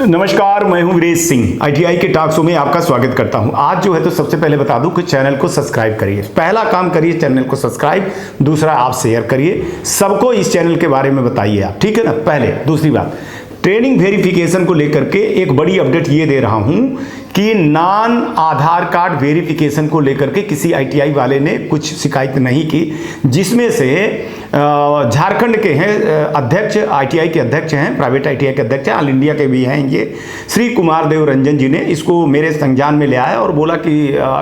नमस्कार, मैं हूं वीरेश सिंह। आईटीआई के टॉक शो में आपका स्वागत करता हूं। आज जो है तो सबसे पहले बता दूं कि चैनल को सब्सक्राइब करिए। पहला काम करिए चैनल को सब्सक्राइब, दूसरा आप शेयर करिए, सबको इस चैनल के बारे में बताइए आप, ठीक है ना। पहले दूसरी बात, ट्रेनिंग वेरिफिकेशन को लेकर के एक बड़ी अपडेट ये दे रहा हूं कि नॉन आधार कार्ड वेरिफिकेशन को लेकर के किसी आईटीआई वाले ने कुछ शिकायत नहीं की, जिसमें से झारखंड के हैं अध्यक्ष, आईटीआई के अध्यक्ष हैं, प्राइवेट आईटीआई के अध्यक्ष हैं, ऑल इंडिया के भी हैं ये श्री कुमार देव रंजन जी ने इसको मेरे संज्ञान में ले आया और बोला कि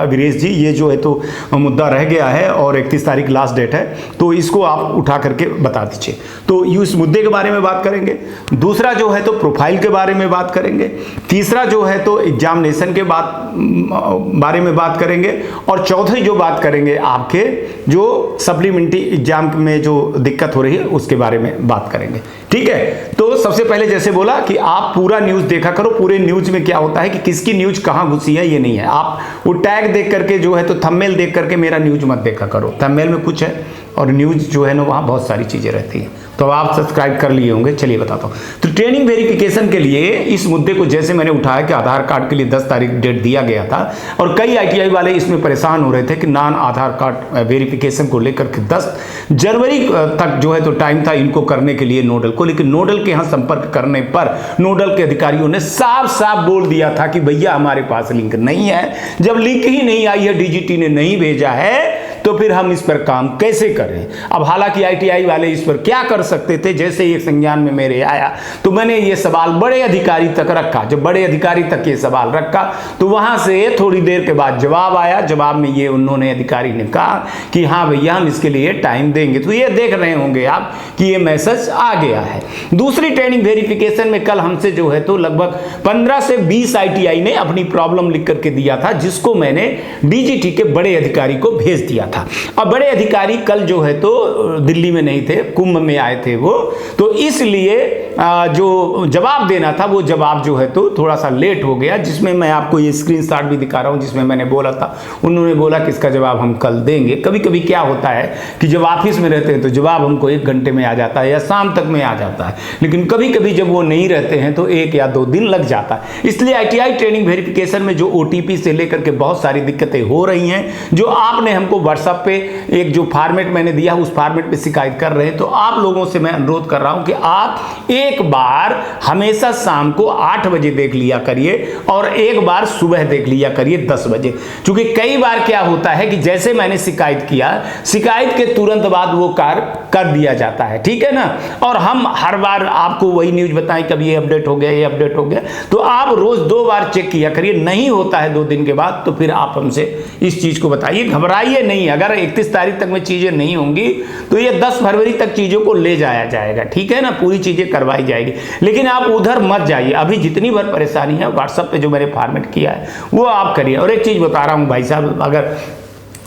वीरेश जी ये जो है तो मुद्दा रह गया है और 31 तारीख लास्ट डेट है, तो इसको आप उठा करके बता दीजिए। तो इस मुद्दे के बारे में बात करेंगे। दूसरा जो है तो प्रोफाइल के बारे में बात करेंगे। तीसरा जो है तो एग्जामिनेशन के बारे में बात करेंगे। और चौथी जो बात करेंगे आपके जो सप्लीमेंट्री एग्जाम में जो दिक्कत हो रही है उसके बारे में बात करेंगे, ठीक है। तो सबसे पहले जैसे बोला कि आप पूरा न्यूज देखा करो। पूरे न्यूज में क्या होता है कि किसकी न्यूज कहां घुसी है ये नहीं है। आप वो टैग देख करके जो है तो थंबनेल देख करके मेरा न्यूज मत देखा करो। थंबनेल में कुछ है और न्यूज जो है ना वहां बहुत सारी चीजें रहती हैं। तो आप सब्सक्राइब कर लिए होंगे। चलिए बताता हूं। तो ट्रेनिंग वेरिफिकेशन के लिए इस मुद्दे को जैसे मैंने उठाया कि आधार कार्ड के लिए 10 तारीख डेट दिया गया था और कई आईटीआई वाले इसमें परेशान हो रहे थे कि नॉन आधार कार्ड वेरिफिकेशन को लेकर के 10 जनवरी तक जो है तो टाइम था इनको करने के लिए नोडल को। लेकिन नोडल के यहाँ संपर्क करने पर नोडल के अधिकारियों ने साफ साफ बोल दिया था कि भैया हमारे पास लिंक नहीं है। जब लिंक ही नहीं आई है, डीजीटी ने नहीं भेजा है, तो फिर हम इस पर काम कैसे करें। अब हालांकि आईटीआई वाले इस पर क्या कर सकते थे। जैसे ये संज्ञान में मेरे आया तो मैंने ये सवाल बड़े अधिकारी तक रखा। जब बड़े अधिकारी तक ये सवाल रखा तो वहां से थोड़ी देर के बाद जवाब आया। जवाब में ये उन्होंने अधिकारी ने कहा कि हाँ भैया हम इसके लिए टाइम देंगे। तो ये देख रहे होंगे आप कि ये मैसेज आ गया है। दूसरी ट्रेनिंग वेरिफिकेशन में कल हमसे जो है तो लगभग 15 से 20 आईटीआई ने अपनी प्रॉब्लम लिख करके दिया था, जिसको मैंने डीजीटी के बड़े अधिकारी को भेज दिया था। अब बड़े अधिकारी कल जो है तो दिल्ली में नहीं थे, कुंभ में आए थे वो, तो इसलिए जो जवाब देना था वो जवाब जो है तो थोड़ा सा लेट हो गया। जिसमें मैं आपको ये स्क्रीनशॉट भी दिखा रहा हूं, जिसमें मैंने बोला था, उन्होंने बोला कि इसका जवाब हम कल देंगे। कभी कभी क्या होता है कि जब ऑफिस में रहते हैं तो जवाब हमको 1 घंटे में आ जाता है या शाम तक में आ जाता है, लेकिन कभी कभी जब वो नहीं रहते हैं तो 1 या 2 दिन लग जाता है। इसलिए आईटीआई ट्रेनिंग वेरिफिकेशन में जो ओटीपी से लेकर के बहुत सारी दिक्कतें हो रही हैं, जो आपने हमको व्हाट्सएप पे एक जो फॉर्मेट मैंने दिया उस फॉर्मेट पे शिकायत कर रहे हैं, तो आप लोगों से मैं अनुरोध कर रहा हूं कि आप एक बार हमेशा शाम को 8 बजे देख लिया करिए और एक बार सुबह देख लिया करिए 10 बजे। क्योंकि कई बार क्या होता है कि जैसे मैंने शिकायत किया, शिकायत के तुरंत बाद वो कार्य कर दिया जाता है, ठीक है ना। और हम हर बार आपको वही न्यूज बताएं, कभी ये अपडेट हो गया, ये अपडेट हो गया, तो आप रोज 2 बार चेक किया करिए। नहीं होता है 2 दिन के बाद तो फिर आप हमसे इस चीज को बताइए। घबराइए नहीं। अगर 31 तारीख तक में चीजें नहीं होंगी तो ये 10 फरवरी तक चीजों को ले जाया जाएगा, ठीक है ना। पूरी चीजें करवाई जाएगी, लेकिन आप उधर मत जाइए। अभी जितनी बार परेशानी है व्हाट्सएप पे जो मैंने फॉर्मेट किया है वो आप करिए। और एक चीज बता रहा हूं भाई साहब, अगर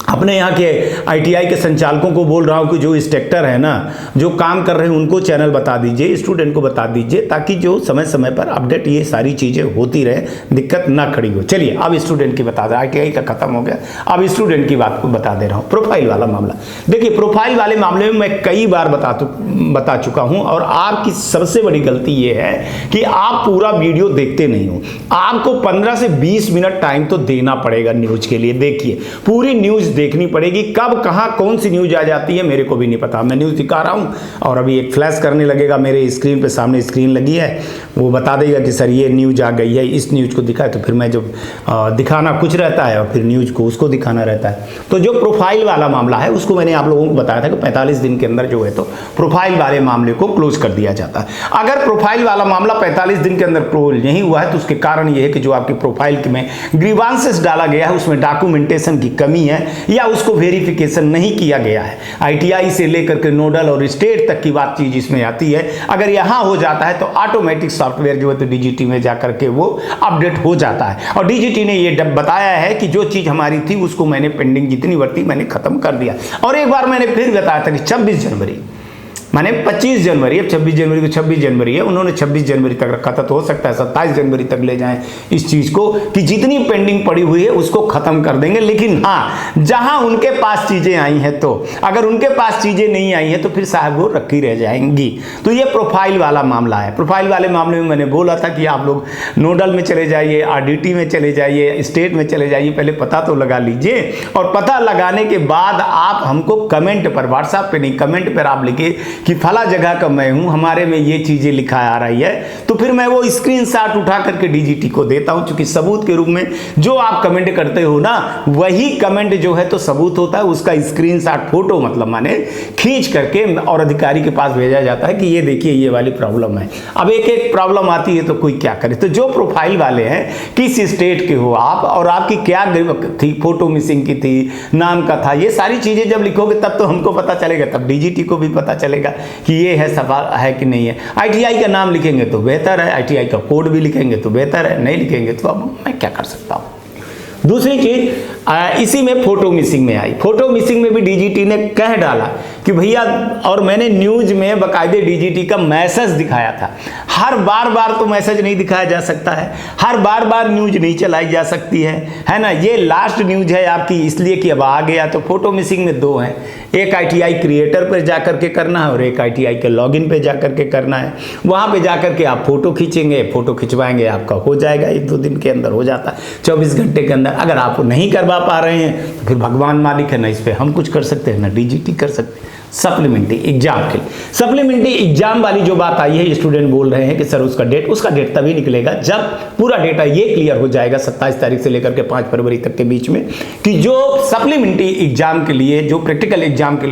अपने यहाँ के आईटीआई के संचालकों को बोल रहा हूँ कि जो इंस्ट्रक्टर है ना, जो काम कर रहे हैं, उनको चैनल बता दीजिए, स्टूडेंट को बता दीजिए, ताकि जो समय समय पर अपडेट ये सारी चीज़ें होती रहे, दिक्कत ना खड़ी हो। चलिए अब स्टूडेंट की बता दें, आईटीआई का खत्म हो गया, अब स्टूडेंट की बात को बता दे रहा हूँ। प्रोफाइल वाला मामला देखिए, प्रोफाइल वाले मामले में मैं कई बार बता चुका हूँ और आपकी सबसे बड़ी गलती ये है कि आप पूरा वीडियो देखते नहीं हो। आपको 15 से 20 मिनट टाइम तो देना पड़ेगा न्यूज के लिए। देखिए पूरी न्यूज देखनी पड़ेगी। कब कहां कौन सी न्यूज आ जाती है मेरे को भी नहीं पता। मैं न्यूज दिखा रहा हूं और अभी एक फ्लैश करने लगेगा मेरे स्क्रीन पे, सामने स्क्रीन लगी है, वो बता देगा कि सर ये न्यूज आ गई है, इस न्यूज को दिखाए। तो फिर मैं जो दिखाना कुछ रहता है और फिर न्यूज को उसको दिखाना रहता है। तो जो प्रोफाइल वाला मामला है उसको मैंने आप लोगों को बताया था कि 45 दिन के अंदर जो है तो प्रोफाइल वाले मामले को क्लोज कर दिया जाता है। अगर प्रोफाइल वाला मामला 45 दिन के अंदर क्लोज नहीं हुआ है तो उसके कारण ये है कि जो आपकी प्रोफाइल में ग्रीवांसेस डाला गया है उसमें डॉक्यूमेंटेशन की कमी है या उसको वेरिफिकेशन नहीं किया गया है। आईटीआई से लेकर के नोडल और स्टेट तक की बात चीज इसमें आती है। अगर यहां हो जाता है तो ऑटोमेटिक सॉफ्टवेयर जो है तो डीजीटी में जाकर के वो अपडेट हो जाता है। और डीजीटी ने ये बताया है कि जो चीज हमारी थी उसको मैंने पेंडिंग जितनी बढ़ती मैंने खत्म कर दिया। और एक बार मैंने फिर बताया था कि 26 जनवरी माने 25 जनवरी, अब 26 जनवरी को 26 जनवरी है, उन्होंने 26 जनवरी तक रखा था, तो हो सकता है 27 जनवरी तक ले जाएं इस चीज को कि जितनी पेंडिंग पड़ी हुई है उसको खत्म कर देंगे। लेकिन हाँ, जहां उनके पास चीजें आई हैं, तो अगर उनके पास चीजें नहीं आई हैं तो फिर साहब वो रखी रह जाएंगी। तो ये प्रोफाइल वाला मामला है। प्रोफाइल वाले मामले में मैंने बोला था कि आप लोग नोडल में चले जाइए, आरडीटी में चले जाइए, स्टेट में चले जाइए, पहले पता तो लगा लीजिए, और पता लगाने के बाद आप हमको कमेंट पर, व्हाट्सएप पे नहीं, कमेंट पर आप लिखिए कि फला जगह का मैं हूं, हमारे में ये चीजें लिखा आ रही है, तो फिर मैं वो स्क्रीनशॉट उठा करके डीजीटी को देता हूं, क्योंकि सबूत के रूप में जो आप कमेंट करते हो ना, वही कमेंट जो है तो सबूत होता है, उसका स्क्रीनशॉट फोटो मतलब माने खींच करके और अधिकारी के पास भेजा जाता है कि ये देखिए ये वाली प्रॉब्लम है। अब एक एक प्रॉब्लम आती है तो कोई क्या करे। तो जो प्रोफाइल वाले हैं, किस स्टेट के हो आप और आपकी क्या थी, फोटो मिसिंग की थी, नाम का था, ये सारी चीजें जब लिखोगे तब तो हमको पता चलेगा, तब डीजीटी को भी पता चलेगा कि ये है सवाल है कि नहीं है। आईटीआई का नाम लिखेंगे तो बेहतर है, आईटीआई का कोड भी लिखेंगे तो बेहतर है, नहीं लिखेंगे तो अब मैं क्या कर सकता हूँ। दूसरी चीज इसी में फोटो मिसिंग में आई। फोटो मिसिंग में भी डीजीटी ने कह डाला कि भैया, और मैंने न्यूज में बाकायदे डीजीटी का मैसेज दिखाया था। हर बार तो मैसेज नहीं दिखाया जा सकता है, हर बार न्यूज नहीं चलाई जा सकती है ना। ये लास्ट न्यूज है आपकी, इसलिए कि अब आ गया। तो फोटो मिसिंग में दो हैं, एक आईटीआई क्रिएटर पर जाकर के करना है और एक आईटीआई के लॉगिन पे जाकर के करना है। वहां पे जाकर के आप फोटो खींचेंगे, फोटो खिंचवाएंगे, आपका हो जाएगा, 1-2 दिन के अंदर हो जाता है, 24 घंटे के अंदर। अगर आप नहीं करवा पा रहे हैं तो फिर भगवान मालिक है ना, इस पे हम कुछ कर सकते हैं ना डीजीटी कर सकते हैं। सप्लीमेंट्री एग्जाम के लिए, सप्लीमेंट्री एग्जाम वाली जो बात आई है, स्टूडेंट बोल रहे हैं कि सर उसका डेट तभी निकलेगा जब पूरा डेटा ये क्लियर हो जाएगा 27 तारीख से लेकर के 5 फरवरी तक के बीच में, कि जो सप्लीमेंट्री एग्जाम के लिए, जो प्रैक्टिकल एग्जाम के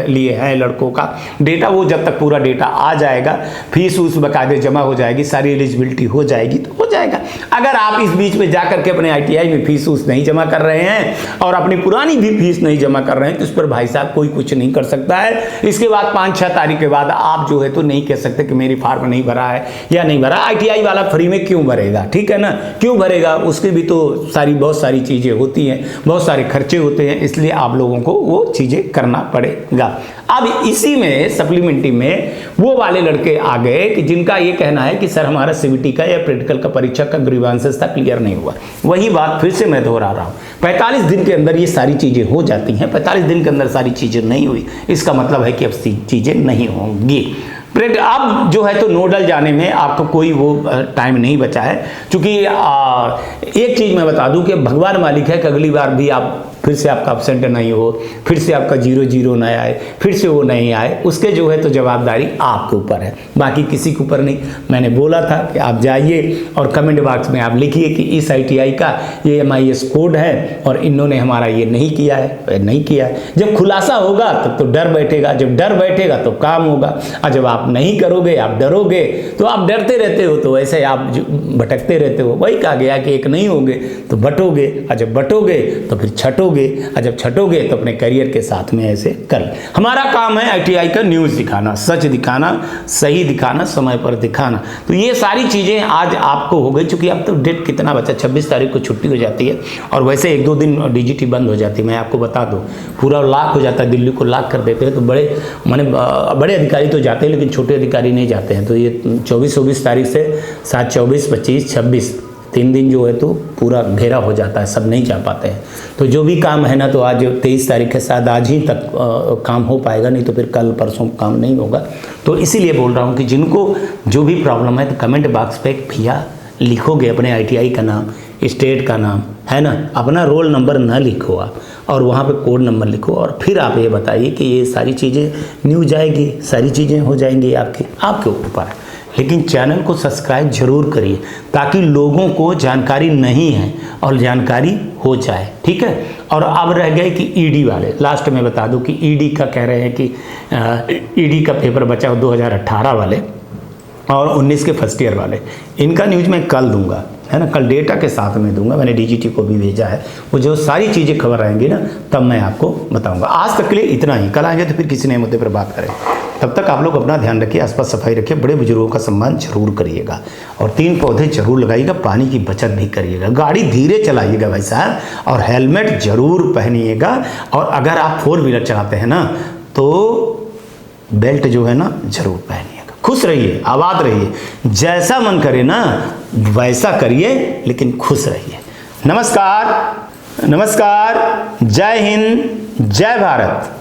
लिए है लड़कों का डेटा, वो जब तक पूरा डेटा आ जाएगा, फीस उस बकायदे जमा हो जाएगी, सारी एलिजिबिलिटी हो जाएगी तो हो जाएगा। अगर आप इस बीच में जाकर के अपने आईटीआई में फीस उस नहीं जमा कर रहे हैं और अपनी पुरानी भी फीस नहीं जमा कर रहे हैं, तो इस पर भाई साहब कोई कुछ नहीं कर सकता है। इसके बाद 5-6 तारीख के बाद आप जो है तो नहीं कह सकते कि मेरी फॉर्म नहीं भरा है या नहीं भरा। आईटीआई वाला फ्री में क्यों भरेगा, ठीक है ना, क्यों भरेगा, उसके भी तो बहुत सारी चीजें होती हैं, बहुत सारे खर्चे होते हैं, इसलिए आप लोगों को वो चीजें करना पड़ेगा। अब इसी में सप्लीमेंट्री में वो वाले लड़के आ गए कि जिनका ये कहना है कि सर हमारा सीबीटी का या प्रैक्टिकल का परीक्षा का ग्रीवांसेस था, क्लियर नहीं हुआ। वही बात फिर से मैं दोहरा रहा हूँ, 45 दिन के अंदर ये सारी चीजें हो जाती हैं, 45 दिन के अंदर सारी चीजें नहीं हुई, इसका मतलब है कि अब चीजें नहीं होंगी। अब जो है तो नोडल जाने में आपको कोई वो टाइम नहीं बचा है, क्योंकि एक चीज मैं बता दूं कि भगवान मालिक है कि अगली बार भी आप फिर से आपका एब्सेंट नहीं हो, फिर से आपका 0-0 न आए, फिर से वो नहीं आए, उसके जो है तो जवाबदारी आपके ऊपर है, बाकी किसी के ऊपर नहीं। मैंने बोला था कि आप जाइए और कमेंट बॉक्स में आप लिखिए कि इस आईटीआई का ये MIS कोड है और इन्होंने हमारा ये नहीं किया है, नहीं किया है। जब खुलासा होगा तब तो डर बैठेगा, जब डर बैठेगा तो काम होगा, और जब आप नहीं करोगे, आप डरोगे, तो आप डरते रहते हो, तो ऐसे आप भटकते रहते हो। वही कहा गया कि एक नहीं होगे तो बटोगे, और जब बटोगे तो फिर छटोगे, और जब छटोगे तो अपने करियर के साथ में ऐसे कर। हमारा काम है आईटीआई का न्यूज़ दिखाना, सच दिखाना, सही दिखाना, समय पर दिखाना। तो ये सारी चीज़ें आज आपको हो गई, चूंकि अब तो डेट कितना बचा, 26 तारीख को छुट्टी हो जाती है और वैसे 1-2 दिन डीजीटी बंद हो जाती है। मैं आपको बता दूँ, पूरा लॉक हो जाता है, दिल्ली को लॉक कर देते हैं। तो बड़े अधिकारी तो जाते हैं, लेकिन छोटे अधिकारी नहीं जाते हैं। तो ये 24-24 तारीख से 7, 24, 25, 26 3 दिन जो है तो पूरा घेरा हो जाता है, सब नहीं जा पाते हैं। तो जो भी काम है ना, तो आज 23 तारीख है, शायद आज ही तक काम हो पाएगा, नहीं तो फिर कल परसों काम नहीं होगा। तो इसीलिए बोल रहा हूँ कि जिनको जो भी प्रॉब्लम है तो कमेंट बॉक्स पे भैया लिखोगे अपने आईटीआई का नाम, स्टेट का नाम, है ना, अपना रोल नंबर ना लिखो आप, और वहाँ पे कोड नंबर लिखो, और फिर आप ये बताइए कि ये सारी चीज़ें न्यूज आएगी, सारी चीज़ें हो जाएंगी आपके ऊपर। लेकिन चैनल को सब्सक्राइब जरूर करिए ताकि लोगों को जानकारी नहीं है और जानकारी हो जाए, ठीक है। और अब रह गए कि ईडी वाले, लास्ट में बता दूं कि ईडी का कह रहे हैं कि ईडी का पेपर बचा हो 2018 वाले और 19 के फर्स्ट ईयर वाले, इनका न्यूज मैं कल दूंगा, है ना, कल डेटा के साथ में दूंगा। मैंने डीजीटी को भी भेजा है, वो जो सारी चीज़ें खबर आएंगी ना तब मैं आपको बताऊंगा। आज तक के लिए इतना ही, कल आएंगे तो फिर किसी नए मुद्दे पर बात करें। तब तक आप लोग अपना ध्यान रखिए, आसपास सफाई रखिए, बड़े बुजुर्गों का सम्मान जरूर करिएगा, और 3 पौधे जरूर लगाइएगा, पानी की बचत भी करिएगा, गाड़ी धीरे चलाइएगा भाई साहब, और हेलमेट जरूर पहनिएगा। और अगर आप 4 व्हीलर चलाते हैं ना तो बेल्ट जो है ना जरूर पहनिएगा। खुश रहिए, आबाद रहिए, जैसा मन करे ना वैसा करिए, लेकिन खुश रहिए। नमस्कार, नमस्कार, जय हिंद, जय भारत।